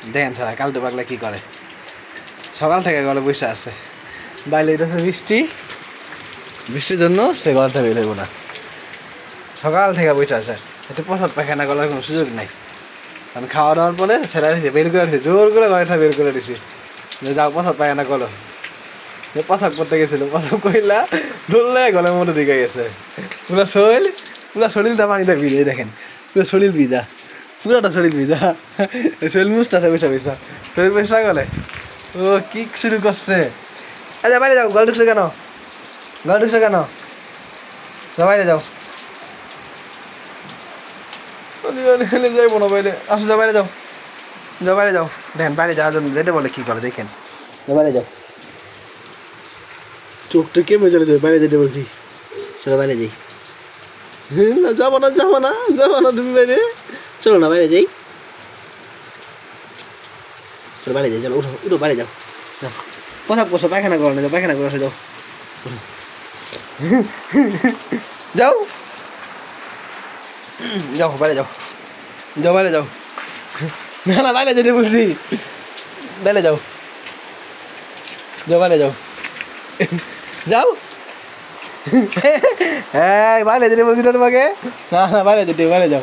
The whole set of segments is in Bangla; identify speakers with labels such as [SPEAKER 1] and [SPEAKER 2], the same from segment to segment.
[SPEAKER 1] দেখেন সবাই কালতে পাগলা কি করে সকাল থেকে গলে বসে আছে বাইরে এটা বৃষ্টি বৃষ্টির জন্য সে গলটা বের হইব না সকাল থেকে বসে আছে একটু প্রসাদ পায়খানা করার কোনো সুযোগ নাই কারণ খাওয়া দাওয়ার পরে ছেড়ে দিয়েছে বের করে দিয়েছে জোর করে গলাটা বের করে দিছি যে যাও প্রসাদ পায়খানা করো যে প্রসাব করতে গেছিল প্রসাব করিলা ধরলে গলের মধ্যে দিকে গেছে পুরা শরীরটা পানিটা ভিজে দেখেন পুরো শরীর ভিজা পুরাটা শরীর ভিজা শরীর মুছতেছে বৈশা বৈশা শরীর বৈশা গলে ও কি শুরু করছে আচ্ছা বাইরে যাও গল ঢুকছে কেন বাইরে যাও যাইবো না বাইরে আসো যাও বাইরে যাও দেখেন বাইরে যাওয়ার জন্য যেতে বলে কি করে দেখেন বাইরে যাও চোখটা কেমন চলে যাবে বাইরে যেতে বলছি চলো বাইরে যাই যাবো না তুমি বাইরে চলো না বাইরে যাই চলো বাইরে যাই চলো উঠো বাইরে যাও প্রসাব করছো পায়খানা করো না যাও পায়খানা করে আসো যাও বাইরে যাও না বাইরে যেতে বলছি বাইরে যাও বাইরে যাও হ্যাঁ বাইরে যেতে বলছি না তোমাকে না বাইরে যাও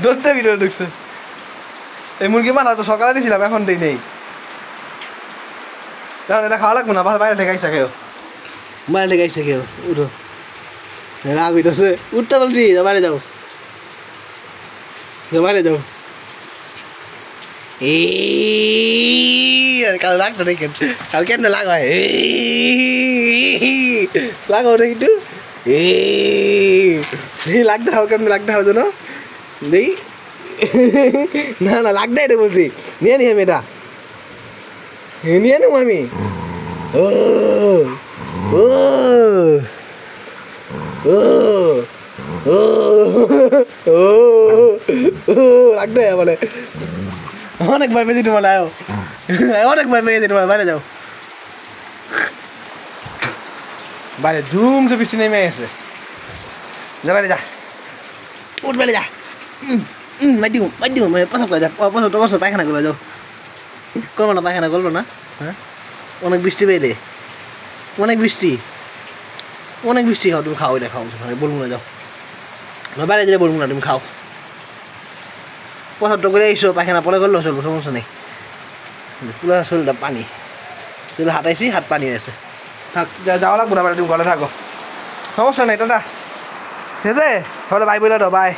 [SPEAKER 1] দৌড়তে ভিতরে ঢুকছে এই মুরগি মাথা তো সকালে দিয়েছিলাম এখন দিই নেই কারণ এটা খাওয়া লাগবো না বাইরে থেকে আইসা খেয়েও উঠো রাগ হইতেছে উঠতে বলছি বাইরে যাও কাল লাগতো দেখেন কাল কেন লাগাও একটু লাগতে হবে কেমন লাগতে হবে যেন দেই না লাগতে এটা বলছি নিয়ে নি আমি এটা নিয়ে নেবো আমি ও ও ও ও ও লাগতে বলে অনেক ভয় পেয়েছি তোমার বাইরে যাও বাইরে ধুম সে বৃষ্টি নেমে গেছে যা বাইরে যা উঠ বাইরে যা মাটি প্রসাব করে যা প্রসাব পায়খানা করে যাও করবো না পায়খানা করবো না হ্যাঁ অনেক বৃষ্টি পেয়ে অনেক বৃষ্টি খাও তুমি খাও এটা খাও বলবো না যাও বাইরে যেতে বলবো না তুমি খাও প্রসাবটা করে এসো পায়খানা পরে করলেও চলবো সমস্যা নেই পুরো শরীরটা পানি শরীর হাঁটাইছি হাত পানি আছে থাক যাওয়া লাগবো না তুমি ঘরে থাকো সমস্যা নেই দাদা ঠিক আছে তাহলে বাই বলে দাও বাই